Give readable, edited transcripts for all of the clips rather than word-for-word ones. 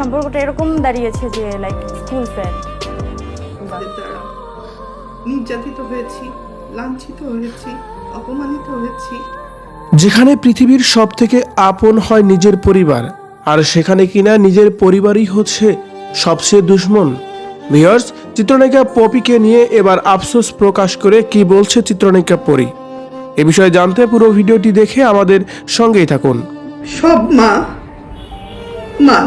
সম্পর্কটা এরকম দাঁড়িয়েছে যে লাইক স্কুল ফ্রেন্ড। নির্যাতিত হয়েছি, লাঞ্ছিত হয়েছি, অপমানিত হয়েছি। যেখানে পৃথিবীর সব থেকে আপন হয় নিজের পরিবার, আর সেখানে কিনা নিজের পরিবারই হচ্ছে সবচেয়ে দুশ্মন। ভিউয়ার্স, চিত্রনায়িকা পপিকে নিয়ে এবার আফসোস প্রকাশ করে কি বলছে চিত্রনায়িকা পরি, এ বিষয়ে জানতে পুরো ভিডিওটি দেখে আমাদের সঙ্গেই থাকুন। সব মা না,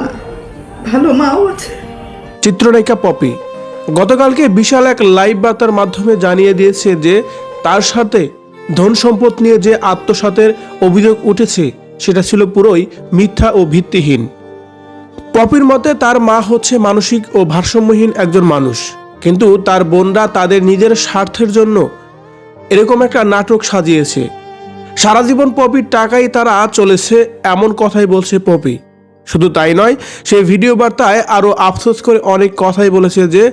ভালো মাও আছে। চিত্রনায়িকা পপি গতকালকে বিশাল এক লাইভ বার্তার মাধ্যমে জানিয়ে দিয়েছে যে তার সাথে ধন সম্পদ নিয়ে যে আত্মসাতের অভিযোগ উঠেছে সেটা ছিল পুরোই মিথ্যা ও ভিত্তিহীন। পপির মতে তার মা হচ্ছে মানসিক ও ভারসাম্যহীন একজন মানুষ, কিন্তু তার বোনরা তাদের নিজের স্বার্থের জন্য এরকম একটা নাটক সাজিয়েছে। সারা জীবন পপির টাকাই তারা চলেছে, এমন কথাই বলছে পপি। শুধু তাই নয়, সেই ভিডিও বার্তায় আরও আফসোস করে অনেক কথাই বলেছে যে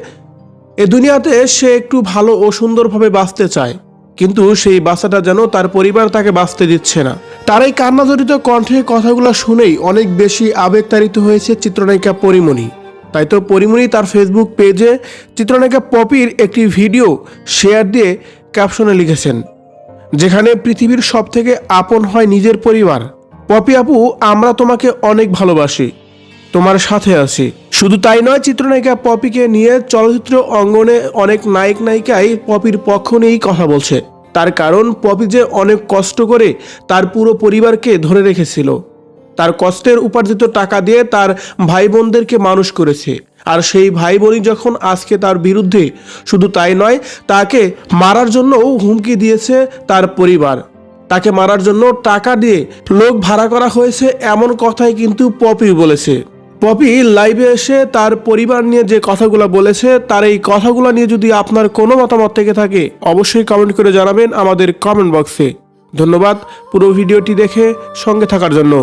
এ দুনিয়াতে সে একটু ভালো ও সুন্দরভাবে বাঁচতে চায়, কিন্তু সেই বাচ্চাটা যেন তার পরিবার তাকে বাঁচতে দিচ্ছে না। তার এই কান্নাজড়িত কণ্ঠে কথাগুলো শুনেই অনেক বেশি আবেগতাড়িত হয়েছে চিত্রনায়িকা পরিমণি। তাই তো পরিমণি তার ফেসবুক পেজে চিত্রনায়িকা পপির একটি ভিডিও শেয়ার দিয়ে ক্যাপশনে লিখেছেন, যেখানে পৃথিবীর সব থেকে আপন হয় নিজের পরিবার। পপি আপু, আমরা তোমাকে অনেক ভালোবাসি, তোমার সাথে আছি। শুধু তাই নয়, চিত্রনায়িকা পপিকে নিয়ে চলচ্চিত্র অঙ্গনে অনেক নায়ক নায়িকাই পপির পক্ষ নিয়েই কথা বলছে। তার কারণ পপি যে অনেক কষ্ট করে তার পুরো পরিবারকে ধরে রেখেছিল, তার কষ্টের উপার্জিত টাকা দিয়ে তার ভাই বোনদেরকে মানুষ করেছে। আর সেই ভাই বোনই যখন আজকে তার বিরুদ্ধে, শুধু তাই নয়, তাকে মারার জন্যও হুমকি দিয়েছে তার পরিবার, তাকে মারার জন্য টাকা দিয়ে লোক ভাড়া করা হয়েছে, এমন কথাই কিন্তু পপি বলেছে। পপি লাইভে এসে তার পরিবার নিয়ে যে কথাগুলো বলেছে, তার এই কথাগুলো নিয়ে যদি আপনার কোনো মতামত থেকে থাকে অবশ্যই কমেন্ট করে জানাবেন আমাদের কমেন্ট বক্সে। ধন্যবাদ পুরো ভিডিওটি দেখে সঙ্গে থাকার জন্য।